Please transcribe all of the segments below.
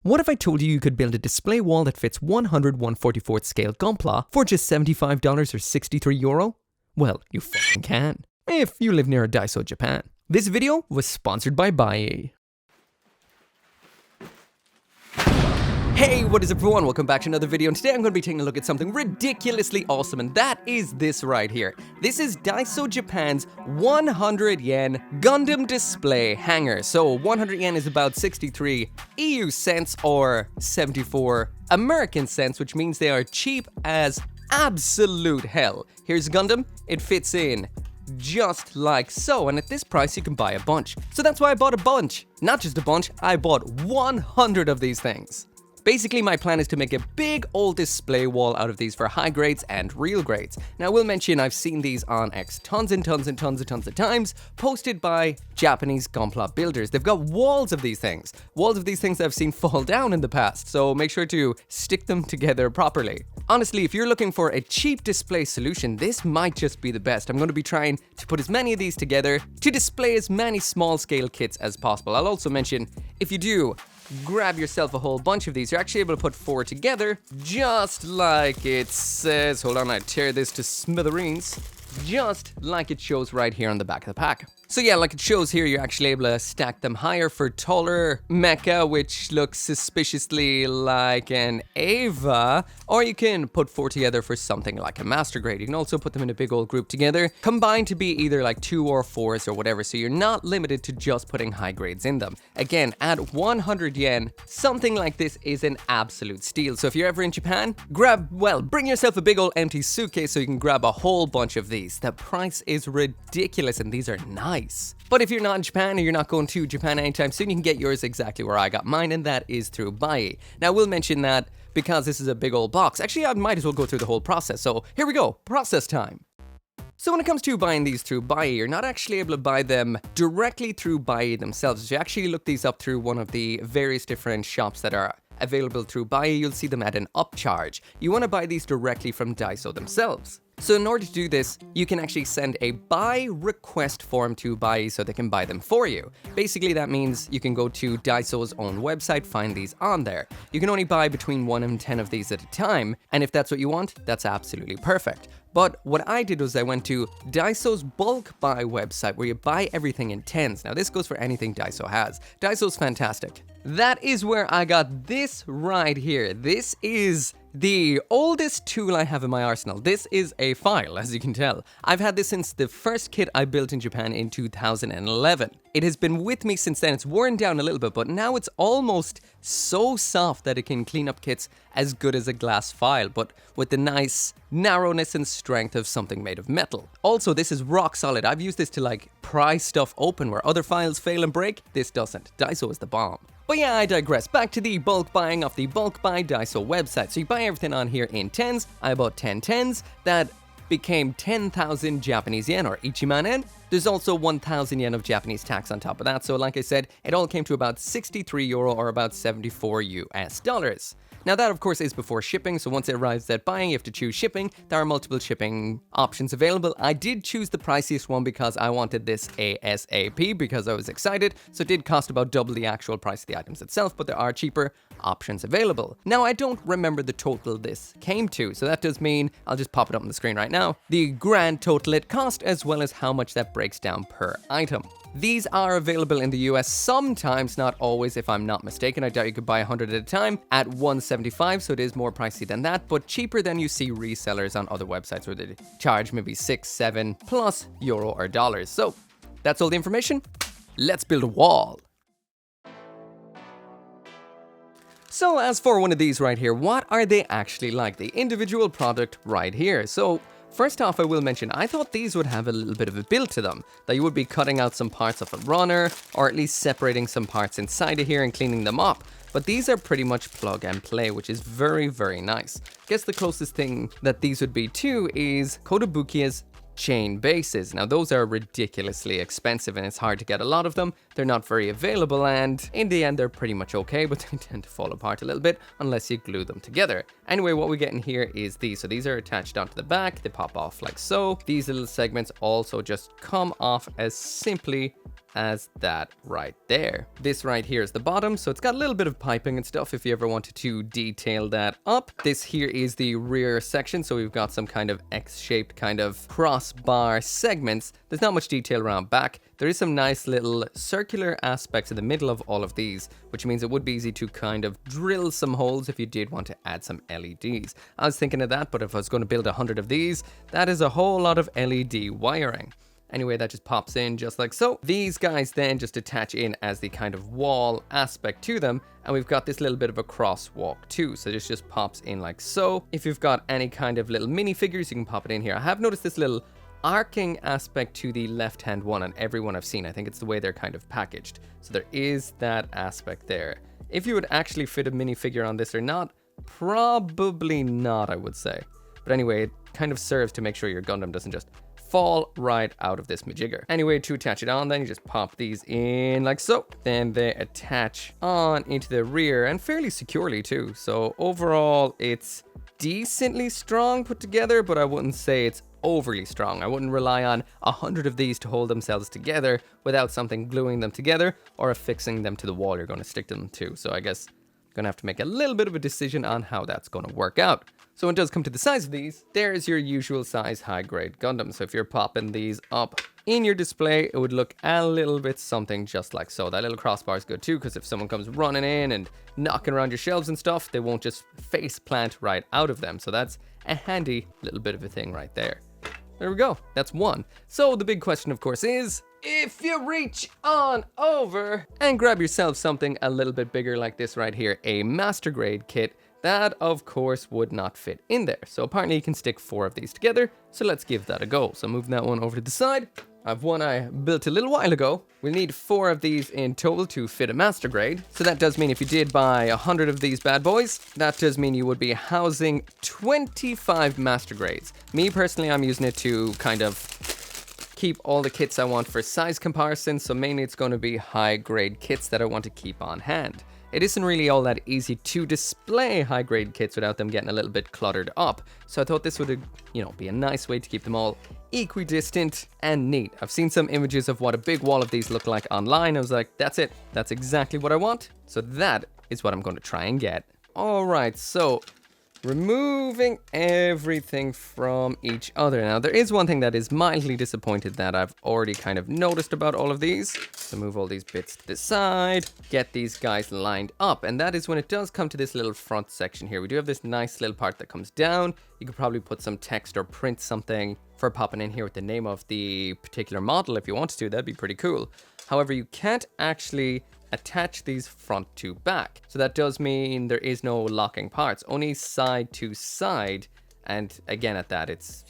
What if I told you could build a display wall that fits 100 1/44th scale gunpla for just $75 or 63 euro? Well, you fucking can, if you live near Daiso, Japan. This video was sponsored by Buiding. Hey, what is up everyone? Welcome back to another video, and today I'm going to be taking a look at something ridiculously awesome, and that is this right here. This is Daiso Japan's 100 yen Gundam display hanger. So 100 yen is about 63 EU cents or 74 American cents, which means they are cheap as absolute hell. Here's Gundam, it fits in just like so, and at this price you can buy a bunch. So that's why I bought a bunch. Not just a bunch, I bought 100 of these things. Basically, my plan is to make a big old display wall out of these for high grades and real grades. Now, I will mention I've seen these on X tons and tons of times, posted by Japanese gunpla builders. They've got walls of these things that I've seen fall down in the past, so make sure to stick them together properly. Honestly, if you're looking for a cheap display solution, this might just be the best. I'm going to be trying to put as many of these together to display as many small-scale kits as possible. I'll also mention, if you do grab yourself a whole bunch of these, you're actually able to put 4 together, just like it says. Hold on, I tear this to smithereens. Just like it shows right here on the back of the pack. So yeah, like it shows here, you're actually able to stack them higher for taller Mecha, which looks suspiciously like an Eva, or you can put 4 together for something like a master grade. You can also put them in a big old group together, combined to be either like 2 or 4s or whatever, so you're not limited to just putting high grades in them. Again, at 100 yen, something like this is an absolute steal. So if you're ever in Japan, bring yourself a big old empty suitcase so you can grab a whole bunch of these. The price is ridiculous and these are nice. But if you're not in Japan or you're not going to Japan anytime soon, you can get yours exactly where I got mine, and that is through Buiding. Now, we'll mention that because this is a big old box. Actually, I might as well go through the whole process. So here we go, process time. So when it comes to buying these through Buiding, you're not actually able to buy them directly through Buiding themselves. If you actually look these up through one of the various different shops that are available through Buiding, you'll see them at an upcharge. You want to buy these directly from Daiso themselves. So in order to do this, you can actually send a buy request form to Buiding so they can buy them for you. Basically, that means you can go to Daiso's own website, find these on there. You can only buy between 1 and 10 of these at a time, and if that's what you want, that's absolutely perfect. But what I did was I went to Daiso's bulk buy website where you buy everything in 10s. Now this goes for anything Daiso has. Daiso's fantastic. That is where I got this right here. This is the oldest tool I have in my arsenal. This is a file, as you can tell. I've had this since the first kit I built in Japan in 2011. It has been with me since then. It's worn down a little bit, but now it's almost so soft that it can clean up kits as good as a glass file, but with the nice narrowness and strength of something made of metal. Also, this is rock solid. I've used this to like pry stuff open where other files fail and break. This doesn't. Daiso is the bomb. But yeah, I digress. Back to the bulk buying off the Bulk Buy Daiso website. So you buy everything on here in 10s. I bought 10 10s. That became 10,000 Japanese yen, or ichiman yen. There's also 1,000 yen of Japanese tax on top of that. So like I said, it all came to about 63 euro or about 74 US dollars. Now that of course is before shipping, so once it arrives at buying, you have to choose shipping. There are multiple shipping options available. I did choose the priciest one because I wanted this ASAP because I was excited, so it did cost about double the actual price of the items itself, but there are cheaper options available. Now I don't remember the total this came to, so that does mean, I'll just pop it up on the screen right now, the grand total it cost as well as how much that breaks down per item. These are available in the US sometimes, not always if I'm not mistaken. I doubt you could buy 100 at a time at $175, so it is more pricey than that, but cheaper than you see resellers on other websites where they charge maybe 6, 7 plus euro or dollars. So that's all the information. Let's build a wall. So as for one of these right here, what are they actually like? The individual product right here. So first off, I will mention, I thought these would have a little bit of a build to them, that you would be cutting out some parts of a runner, or at least separating some parts inside of here and cleaning them up. But these are pretty much plug and play, which is very, very nice. I guess the closest thing that these would be to is Kotobukiya's chain bases. Now those are ridiculously expensive and it's hard to get a lot of them. They're not very available, and in the end they're pretty much okay, but they tend to fall apart a little bit unless you glue them together. Anyway, what we get in here is these. So these are attached onto the back. They pop off like so. These little segments also just come off as simply as that right there. This right here is the bottom, so it's got a little bit of piping and stuff if you ever wanted to detail that up. This here is the rear section, so we've got some kind of X-shaped kind of crossbar segments. There's not much detail around back. There is some nice little circular aspects in the middle of all of these, which means it would be easy to kind of drill some holes if you did want to add some LEDs. I was thinking of that, but if I was going to build 100 of these, that is a whole lot of LED wiring. Anyway, that just pops in just like so. These guys then just attach in as the kind of wall aspect to them. And we've got this little bit of a crosswalk too. So this just pops in like so. If you've got any kind of little minifigures, you can pop it in here. I have noticed this little arcing aspect to the left-hand one on every one I've seen. I think it's the way they're kind of packaged. So there is that aspect there. If you would actually fit a minifigure on this or not, probably not, I would say. But anyway, it kind of serves to make sure your Gundam doesn't just fall right out of this majigger. Anyway, to attach it on, then you just pop these in like so. Then they attach on into the rear and fairly securely too. So overall, it's decently strong put together, but I wouldn't say it's overly strong. I wouldn't rely on 100 of these to hold themselves together without something gluing them together or affixing them to the wall you're going to stick them to. So I guess I'm going to have to make a little bit of a decision on how that's going to work out. So when it does come to the size of these, there's your usual size high-grade Gundam. So if you're popping these up in your display, it would look a little bit something just like so. That little crossbar is good too, because if someone comes running in and knocking around your shelves and stuff, they won't just face plant right out of them. So that's a handy little bit of a thing right there. There we go. That's one. So the big question, of course, is if you reach on over and grab yourself something a little bit bigger like this right here, a master grade kit, that of course would not fit in there. So apparently you can stick 4 of these together. So let's give that a go. So moving that one over to the side. I have one I built a little while ago. We'll need 4 of these in total to fit a master grade. So that does mean if you did buy 100 of these bad boys, that does mean you would be housing 25 master grades. Me personally, I'm using it to kind of keep all the kits I want for size comparison. So mainly it's going to be high grade kits that I want to keep on hand. It isn't really all that easy to display high grade kits without them getting a little bit cluttered up. So I thought this would, be a nice way to keep them all equidistant and neat. I've seen some images of what a big wall of these look like online. I was like, that's it. That's exactly what I want. So that is what I'm going to try and get. All right, so removing everything from each other. Now, there is one thing that is mildly disappointed that I've already kind of noticed about all of these. So move all these bits to the side, get these guys lined up. And that is when it does come to this little front section here. We do have this nice little part that comes down. You could probably put some text or print something for popping in here with the name of the particular model if you wanted to. That'd be pretty cool. However, you can't actually attach these front to back. So that does mean there is no locking parts, only side to side. And again, at that, it's,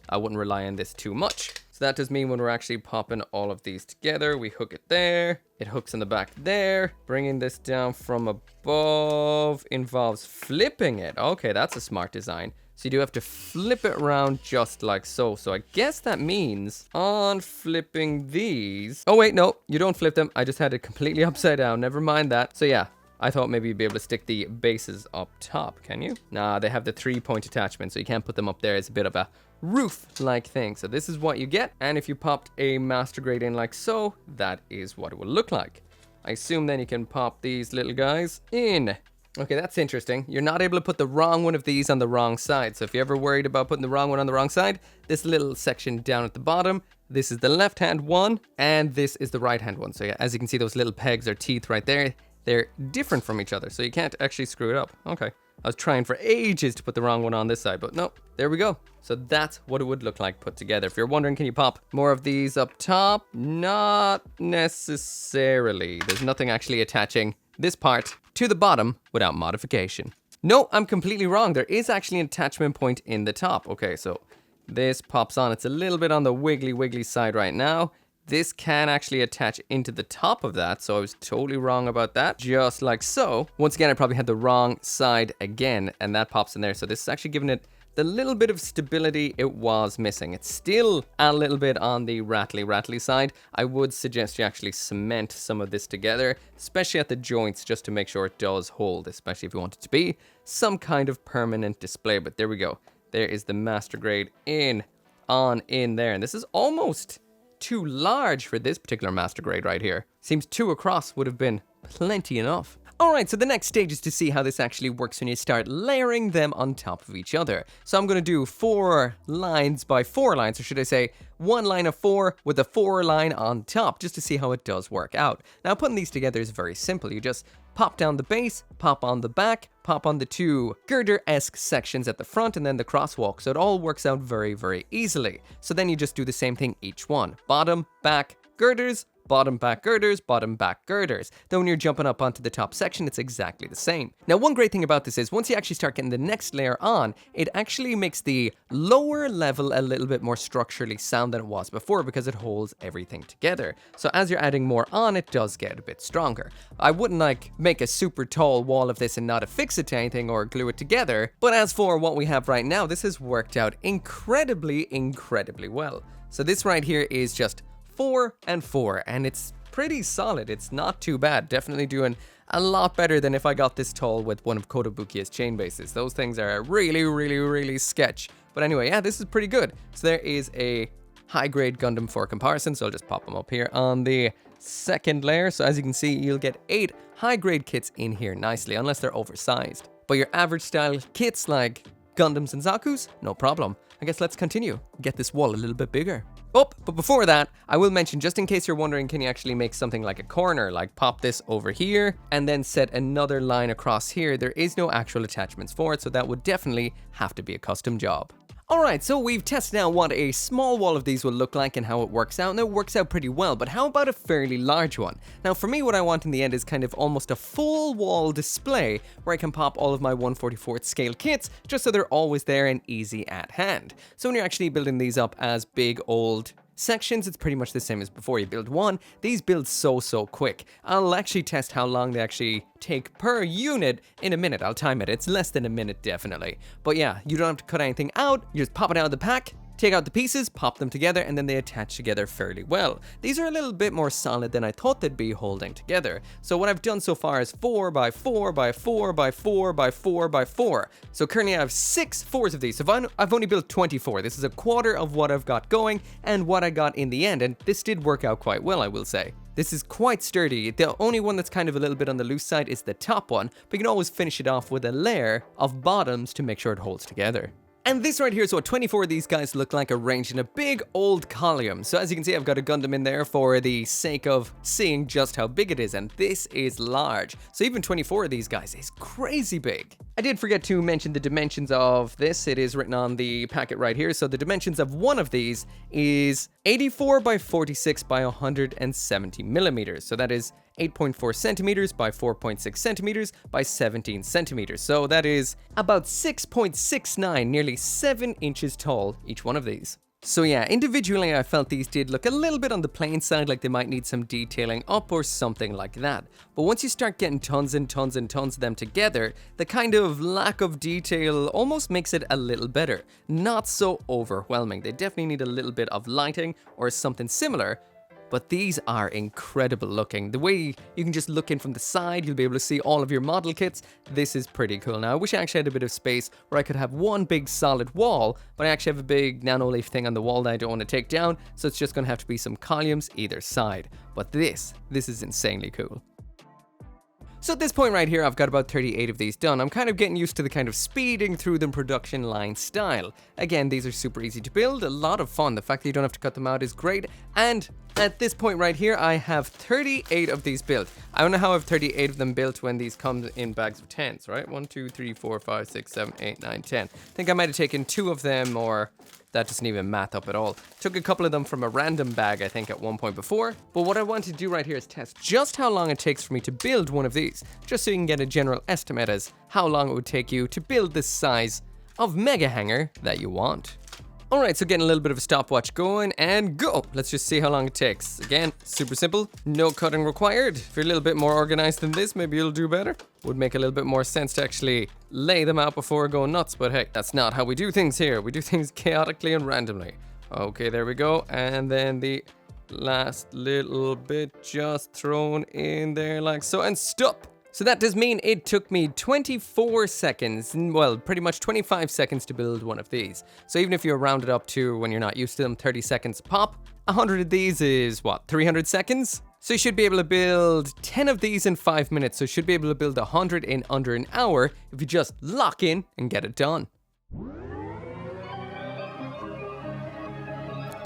I wouldn't rely on this too much. So that does mean when we're actually popping all of these together, we hook it there. It hooks in the back there. Bringing this down from above involves flipping it. Okay, that's a smart design. So you do have to flip it around just like so. So I guess that means on flipping these. Oh, wait, no, you don't flip them. I just had it completely upside down. Never mind that. So yeah, I thought maybe you'd be able to stick the bases up top. Can you? Nah, they have the 3-point attachment, so you can't put them up there. It's a bit of a roof-like thing. So this is what you get. And if you popped a master grade in like so, that is what it will look like. I assume then you can pop these little guys in. Okay, that's interesting. You're not able to put the wrong one of these on the wrong side. So if you're ever worried about putting the wrong one on the wrong side, this little section down at the bottom, this is the left-hand one, and this is the right-hand one. So yeah, as you can see, those little pegs or teeth right there, they're different from each other. So you can't actually screw it up. Okay. I was trying for ages to put the wrong one on this side, but no, there we go. So that's what it would look like put together. If you're wondering, can you pop more of these up top? Not necessarily. There's nothing actually attaching this part to the bottom without modification. No, I'm completely wrong. There is actually an attachment point in the top. Okay, so this pops on. It's a little bit on the wiggly side right now. This can actually attach into the top of that, so I was totally wrong about that. Just like so. Once again, I probably had the wrong side again, and that pops in there. So this is actually giving it the little bit of stability it was missing. It's still a little bit on the rattly side. I would suggest you actually cement some of this together, especially at the joints, just to make sure it does hold, especially if you want it to be some kind of permanent display. But there we go. There is the master grade in there. And this is almost too large for this particular master grade right here. Seems 2 across would have been plenty enough. Alright, so the next stage is to see how this actually works when you start layering them on top of each other. So I'm going to do 4 lines by 4 lines, or should I say 1 line of 4 with a 4 line on top, just to see how it does work out. Now putting these together is very simple. You just pop down the base, pop on the back, pop on the 2 girder-esque sections at the front, and then the crosswalk. So it all works out very, very easily. So then you just do the same thing each one. Bottom, back, girders, bottom back girders, bottom back girders. Then when you're jumping up onto the top section, it's exactly the same. Now, one great thing about this is once you actually start getting the next layer on, it actually makes the lower level a little bit more structurally sound than it was before because it holds everything together. So as you're adding more on, it does get a bit stronger. I wouldn't like make a super tall wall of this and not affix it to anything or glue it together. But as for what we have right now, this has worked out incredibly well. So this right here is just 4 and 4, and it's pretty solid. It's not too bad. Definitely doing a lot better than if I got this tall with one of Kotobukiya's chain bases. Those things are really sketch. But anyway, yeah, this is pretty good. So there is a high-grade Gundam for comparison, so I'll just pop them up here on the second layer. So as you can see, you'll get 8 high-grade kits in here nicely, unless they're oversized. But your average style kits like Gundams and Zaku's, no problem. I guess let's continue. Get this wall a little bit bigger. Oh, but before that, I will mention, just in case you're wondering, can you actually make something like a corner, like pop this over here and then set another line across here? There is no actual attachments for it, so that would definitely have to be a custom job. Alright, so we've tested out what a small wall of these will look like and how it works out, and it works out pretty well, but how about a fairly large one? Now for me, what I want in the end is kind of almost a full wall display where I can pop all of my 1/44th scale kits just so they're always there and easy at hand. So when you're actually building these up as big old sections, it's pretty much the same as before. You build one, these build so quick. I'll actually test how long they actually take per unit in a minute. I'll time it. It's less than a minute, definitely. But yeah, you don't have to cut anything out. You just pop it out of the pack, take out the pieces, pop them together, and then they attach together fairly well. These are a little bit more solid than I thought they'd be holding together. So what I've done so far is 4 by 4 by 4 by 4 by 4 by 4. So currently I have 6 4s of these. So I've only built 24. This is a quarter of what I've got going and what I got in the end. And this did work out quite well, I will say. This is quite sturdy. The only one that's kind of a little bit on the loose side is the top one, but you can always finish it off with a layer of bottoms to make sure it holds together. And this right here is what 24 of these guys look like arranged in a big old column. So as you can see, I've got a Gundam in there for the sake of seeing just how big it is, and this is large. So even 24 of these guys is crazy big. I did forget to mention the dimensions of this. It is written on the packet right here. So the dimensions of one of these is 84 by 46 by 170 millimeters. So that is 8.4 centimeters by 4.6 centimeters by 17 centimeters. So that is about 6.69, nearly 7 inches tall, each one of these. So yeah, individually I felt these did look a little bit on the plain side, like they might need some detailing up or something like that. But once you start getting tons and tons and tons of them together, the kind of lack of detail almost makes it a little better. Not so overwhelming. They definitely need a little bit of lighting or something similar. But these are incredible looking. The way you can just look in from the side, you'll be able to see all of your model kits. This is pretty cool. Now, I wish I actually had a bit of space where I could have one big solid wall, but I actually have a big nanoleaf thing on the wall that I don't want to take down, so it's just going to have to be some columns either side. But this is insanely cool. So at this point right here, I've got about 38 of these done. I'm kind of getting used to the kind of speeding through them production line style. Again, these are super easy to build, a lot of fun. The fact that you don't have to cut them out is great. And at this point right here, I have 38 of these built. I don't know how I have 38 of them built when these come in bags of 10s, right? 1, 2, 3, 4, 5, 6, 7, 8, 9, 10. I think I might have taken 2 of them, or that doesn't even math up at all. Took a couple of them from a random bag, I think, at one point before. But what I want to do right here is test just how long it takes for me to build one of these, just so you can get a general estimate as how long it would take you to build this size of mega hanger that you want. Alright, so getting a little bit of a stopwatch going, and go! Let's just see how long it takes. Again, super simple, no cutting required. If you're a little bit more organized than this, maybe you'll do better. Would make a little bit more sense to actually lay them out before going nuts, but hey, that's not how we do things here. We do things chaotically and randomly. Okay, there we go, and then the last little bit just thrown in there like so, and stop! So that does mean it took me 24 seconds, well, pretty much 25 seconds to build one of these. So even if you're rounded up to, when you're not used to them, 30 seconds pop, 100 of these is what, 300 seconds? So you should be able to build 10 of these in 5 minutes, so you should be able to build 100 in under an hour if you just lock in and get it done.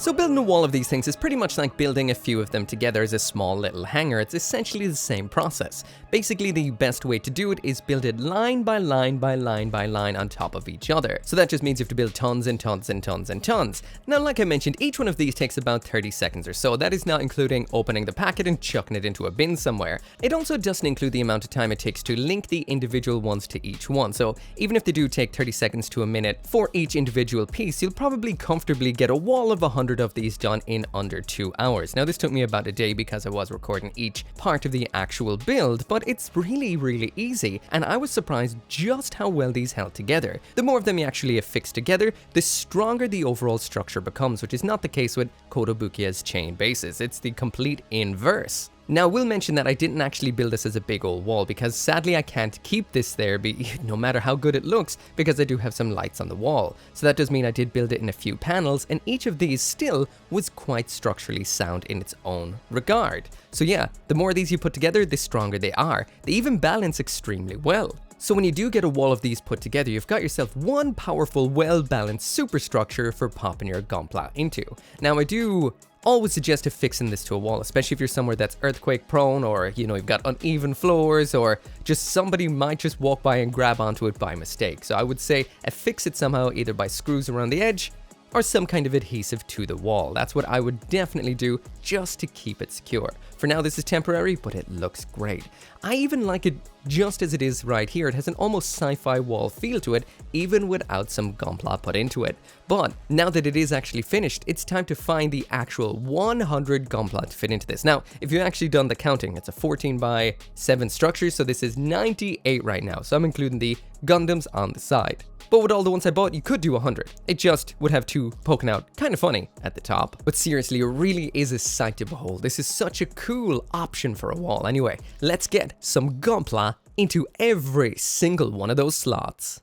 So building a wall of these things is pretty much like building a few of them together as a small little hangar. It's essentially the same process. Basically, the best way to do it is build it line by line by line by line on top of each other. So that just means you have to build tons and tons and tons and tons. Now, like I mentioned, each one of these takes about 30 seconds or so. That is not including opening the packet and chucking it into a bin somewhere. It also doesn't include the amount of time it takes to link the individual ones to each one. So even if they do take 30 seconds to a minute for each individual piece, you'll probably comfortably get a wall of 100 of these done in under 2 hours. Now, this took me about a day because I was recording each part of the actual build, but it's really easy, and I was surprised just how well these held together. The more of them you actually affix together, the stronger the overall structure becomes, which is not the case with Kotobukiya's chain bases. It's the complete inverse. Now, we'll mention that I didn't actually build this as a big old wall because sadly I can't keep this there no matter how good it looks, because I do have some lights on the wall. So that does mean I did build it in a few panels, and each of these still was quite structurally sound in its own regard. So yeah, the more of these you put together, the stronger they are. They even balance extremely well. So when you do get a wall of these put together, you've got yourself one powerful, well-balanced superstructure for popping your gunpla into. Now, I do always suggest affixing this to a wall, especially if you're somewhere that's earthquake prone, or you've got uneven floors, or just somebody might just walk by and grab onto it by mistake. So I would say affix it somehow, either by screws around the edge or some kind of adhesive to the wall. That's what I would definitely do just to keep it secure. For now, this is temporary, but it looks great. I even like it just as it is right here. It has an almost sci-fi wall feel to it, even without some gunpla put into it. But now that it is actually finished, it's time to find the actual 100 gunpla to fit into this. Now, if you've actually done the counting, it's a 14 by 7 structure, so this is 98 right now. So I'm including the Gundams on the side. But with all the ones I bought, you could do 100. It just would have two poking out, kind of funny, at the top. But seriously, it really is a sight to behold. This is such a cool option for a wall. Anyway, let's get some gunpla into every single one of those slots.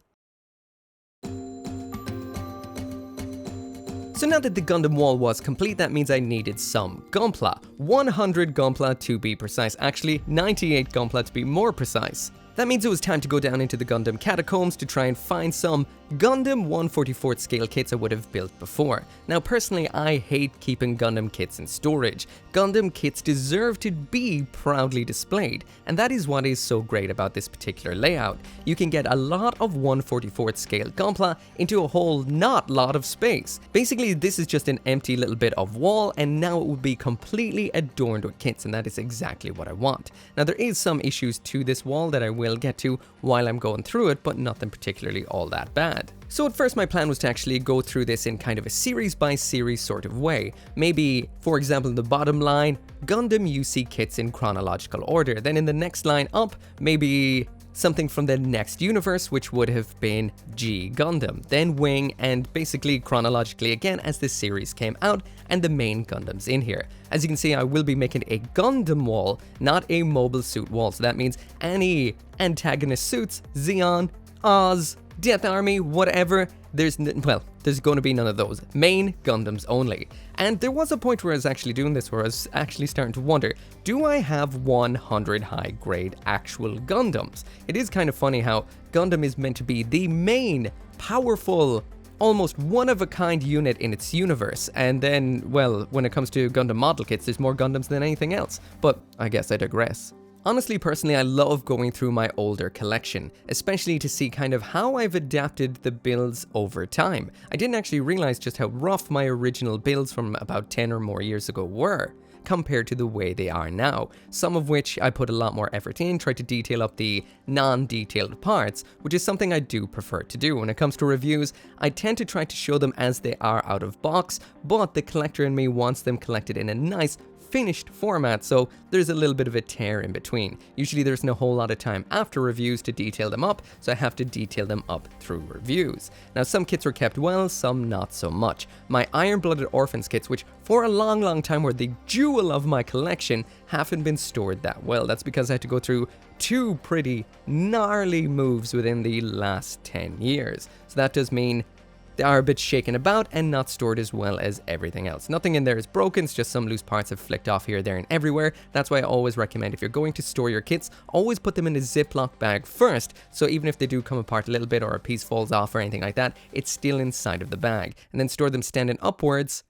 So now that the Gundam wall was complete, that means I needed some gunpla. 100 gunpla to be precise, actually 98 gunpla to be more precise. That means it was time to go down into the Gundam catacombs to try and find some Gundam 1/44th scale kits I would have built before. Now personally, I hate keeping Gundam kits in storage. Gundam kits deserve to be proudly displayed, and that is what is so great about this particular layout. You can get a lot of 1/44th scale gunpla into a whole not lot of space. Basically, this is just an empty little bit of wall, and now it would be completely adorned with kits, and that is exactly what I want. Now there is some issues to this wall that I will get to while I'm going through it, but nothing particularly all that bad. So at first my plan was to actually go through this in kind of a series by series sort of way. Maybe, for example, in the bottom line, Gundam UC kits in chronological order. Then in the next line up, maybe something from the next universe, which would have been G Gundam, then Wing, and basically chronologically again as the series came out and the main Gundams in here. As you can see, I will be making a Gundam wall, not a mobile suit wall. So that means any antagonist suits, Zeon, Oz, Death Army, whatever, there's going to be none of those. Main Gundams only. And there was a point where I was actually doing this, where I was actually starting to wonder, do I have 100 high-grade actual Gundams? It is kind of funny how Gundam is meant to be the main, powerful, almost one-of-a-kind unit in its universe, and then, well, when it comes to Gundam model kits, there's more Gundams than anything else. But I guess I digress. Honestly, personally, I love going through my older collection, especially to see kind of how I've adapted the builds over time. I didn't actually realize just how rough my original builds from about 10 or more years ago were, compared to the way they are now, some of which I put a lot more effort in, tried to detail up the non-detailed parts, which is something I do prefer to do. When it comes to reviews, I tend to try to show them as they are out of box, but the collector in me wants them collected in a nice, finished format, so there's a little bit of a tear in between. Usually there's no whole lot of time after reviews to detail them up, so I have to detail them up through reviews. Now some kits were kept well, some not so much. My Iron-Blooded Orphans kits, which for a long time were the jewel of my collection, haven't been stored that well. That's because I had to go through two pretty gnarly moves within the last 10 years. So that does mean they are a bit shaken about and not stored as well as everything else. Nothing in there is broken, it's just some loose parts have flicked off here, there, and everywhere. That's why I always recommend, if you're going to store your kits, always put them in a Ziploc bag first, so even if they do come apart a little bit or a piece falls off or anything like that, it's still inside of the bag. And then store them standing upwards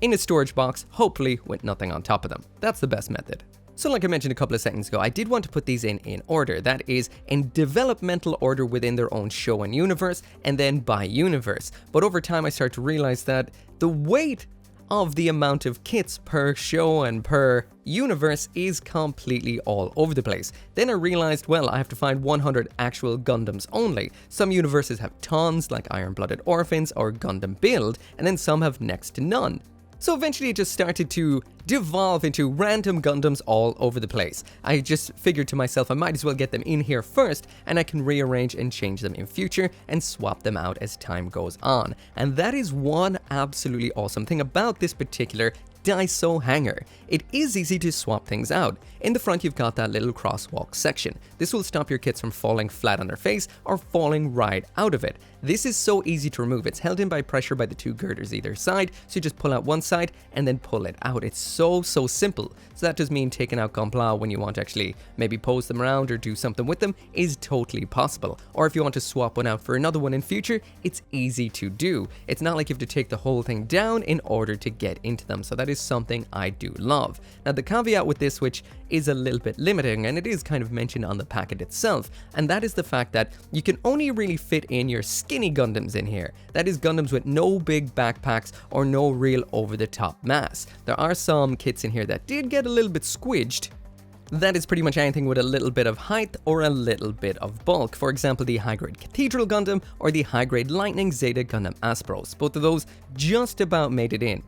in a storage box, hopefully with nothing on top of them. That's the best method. So like I mentioned a couple of seconds ago, I did want to put these in order. That is, in developmental order within their own show and universe, and then by universe. But over time I start to realize that the weight of the amount of kits per show and per universe is completely all over the place. Then I realized, well, I have to find 100 actual Gundams only. Some universes have tons, like Iron-Blooded Orphans or Gundam Build, and then some have next to none. So eventually it just started to devolve into random Gundams all over the place. I just figured to myself I might as well get them in here first, and I can rearrange and change them in future and swap them out as time goes on. And that is one absolutely awesome thing about this particular Daiso hanger. It is easy to swap things out. In the front you've got that little crosswalk section. This will stop your kits from falling flat on their face or falling right out of it. This is so easy to remove. It's held in by pressure by the two girders either side, so you just pull out one side and then pull it out. It's so simple. So that does mean taking out gunpla when you want to actually maybe pose them around or do something with them is totally possible. Or if you want to swap one out for another one in future, it's easy to do. It's not like you have to take the whole thing down in order to get into them. So that is something I do love. Now the caveat with this, which is a little bit limiting, and it is kind of mentioned on the packet itself, and that is the fact that you can only really fit in your skinny Gundams in here. That is Gundams with no big backpacks or no real over-the-top mass. There are some kits in here that did get a little bit squidged. That is pretty much anything with a little bit of height or a little bit of bulk. For example, the high-grade Cathedral Gundam or the high-grade Lightning Zeta Gundam Aspros. Both of those just about made it in.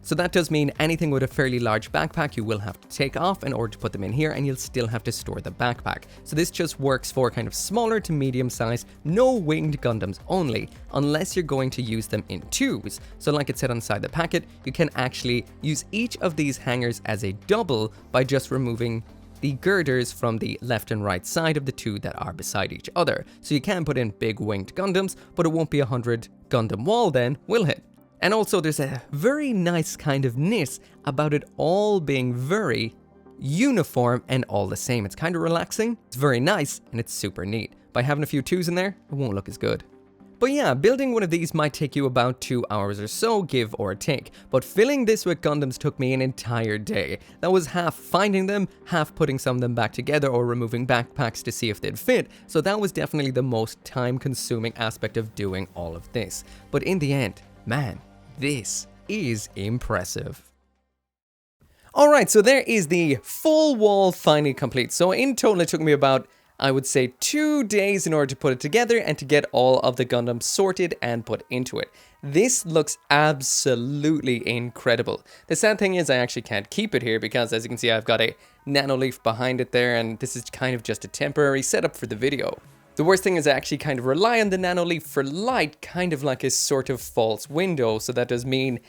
So that does mean anything with a fairly large backpack you will have to take off in order to put them in here, and you'll still have to store the backpack. So this just works for kind of smaller to medium sized, no winged Gundams only, unless you're going to use them in twos. So like it said inside the packet, you can actually use each of these hangers as a double by just removing the girders from the left and right side of the two that are beside each other. So you can put in big winged Gundams, but it won't be 100 Gundam wall then, will it? And also there's a very nice kind of ness about it all being very uniform and all the same. It's kind of relaxing, it's very nice, and it's super neat. By having a few twos in there, it won't look as good. But yeah, building one of these might take you about 2 hours or so, give or take. But filling this with Gundams took me an entire day. That was half finding them, half putting some of them back together or removing backpacks to see if they'd fit. So that was definitely the most time-consuming aspect of doing all of this. But in the end, man, this is impressive. Alright, so there is the full wall finally complete. So in total it took me about, I would say, 2 days in order to put it together and to get all of the Gundams sorted and put into it. This looks absolutely incredible. The sad thing is I actually can't keep it here because, as you can see, I've got a nanoleaf behind it there, and this is kind of just a temporary setup for the video. The worst thing is I actually kind of rely on the nanoleaf for light, kind of like a sort of false window, so that does mean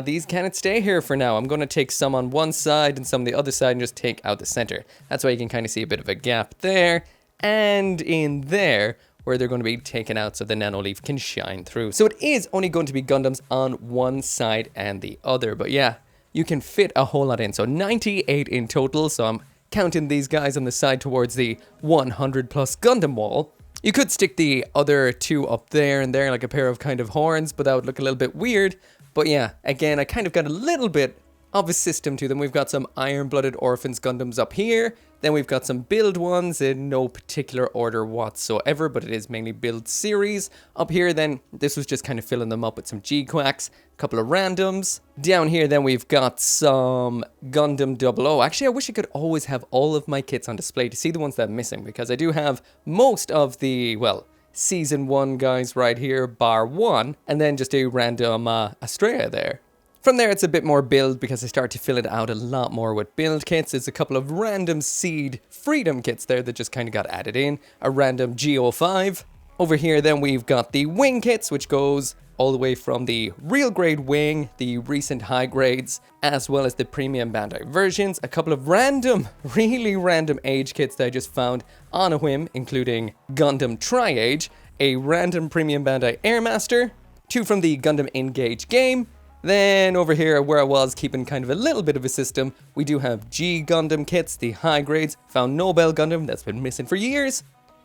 these cannot stay here for now. I'm going to take some on one side and some on the other side and just take out the center. That's why you can kind of see a bit of a gap there and in there where they're going to be taken out so the nanoleaf can shine through. So it is only going to be Gundams on one side and the other, but yeah, you can fit a whole lot in. So 98 in total, so I'm counting these guys on the side towards the 100 plus Gundam wall. You could stick the other two up there and there like a pair of kind of horns, but that would look a little bit weird. But yeah, again, I kind of got a little bit of a system to them. We've got some Iron-Blooded Orphans Gundams up here. Then we've got some build ones in no particular order whatsoever, but it is mainly build series. Up here then, this was just kind of filling them up with some G-Quacks, a couple of randoms. Down here then we've got some Gundam 00. Actually, I wish I could always have all of my kits on display to see the ones that I'm missing, because I do have most of the, well, Season 1 guys right here, bar 1, and then just a random Astrea there. From there, it's a bit more build because I start to fill it out a lot more with build kits. There's a couple of random Seed Freedom kits there that just kind of got added in. A random GO5. Over here, then we've got the wing kits, which goes all the way from the real grade wing, the recent high grades, as well as the premium Bandai versions. A couple of random, really random age kits that I just found on a whim, including Gundam Tri-Age, a random premium Bandai Airmaster, 2 from the Gundam Engage game. Then over here where I was keeping kind of a little bit of a system, we do have G Gundam kits, the high grades, found Nobel Gundam that's been missing for years.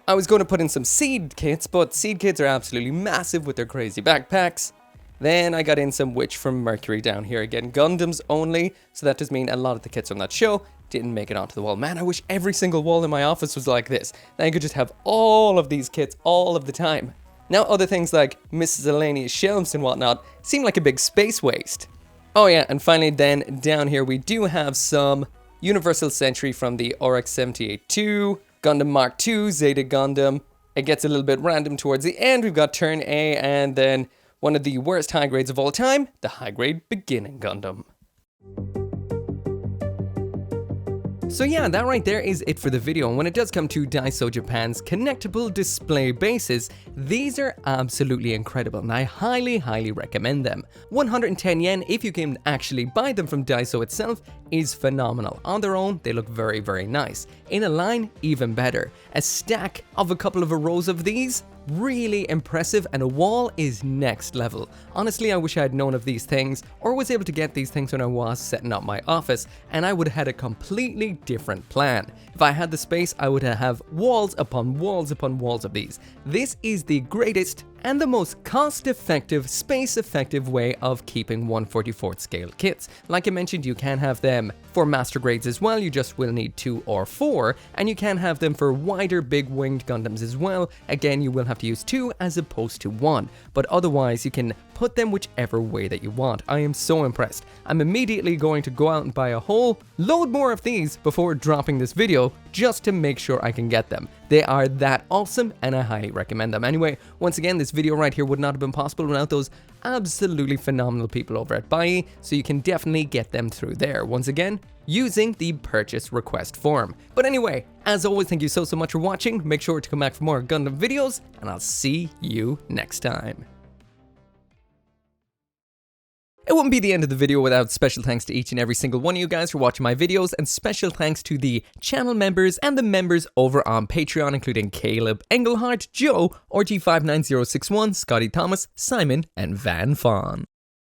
I was going to put in some seed kits, but seed kits are absolutely massive with their crazy backpacks. Then I got in some Witch from Mercury down here again, Gundams only, so that does mean a lot of the kits from that show didn't make it onto the wall. Man, I wish every single wall in my office was like this. Then I could just have all of these kits all of the time. Now other things like miscellaneous shelves and whatnot seem like a big space waste. Oh yeah, and finally then down here we do have some Universal Sentry from the RX 78-2, Gundam Mark II, Zeta Gundam. It gets a little bit random towards the end. We've got Turn A and then one of the worst high grades of all time, the high grade Beginning Gundam. So yeah, that right there is it for the video, and when it does come to Daiso Japan's connectable display bases, these are absolutely incredible and I highly recommend them. 110 yen if you can actually buy them from Daiso itself is phenomenal. On their own, they look very nice. In a line, even better. A stack of a couple of rows of these, really impressive, and a wall is next level. Honestly, I wish I had known of these things or was able to get these things when I was setting up my office, and I would have had a completely different plan. If I had the space, I would have walls upon walls upon walls of these. This is the greatest and the most cost-effective, space-effective way of keeping 1/44th scale kits. Like I mentioned, you can have them for master grades as well, you just will need 2 or 4, and you can have them for wider big-winged Gundams as well. Again, you will have to use 2 as opposed to 1, but otherwise you can put them whichever way that you want. I am so impressed. I'm immediately going to go out and buy a whole load more of these before dropping this video, just to make sure I can get them. They are that awesome and I highly recommend them. Anyway, once again, this video right here would not have been possible without those absolutely phenomenal people over at Buiding, so you can definitely get them through there. Once again, using the purchase request form. But anyway, as always, thank you so much for watching. Make sure to come back for more Gundam videos, and I'll see you next time. It wouldn't be the end of the video without special thanks to each and every single one of you guys for watching my videos, and special thanks to the channel members and the members over on Patreon, including Caleb, Engelhardt, Joe, RG59061, Scotty Thomas, Simon, and Van Fawn.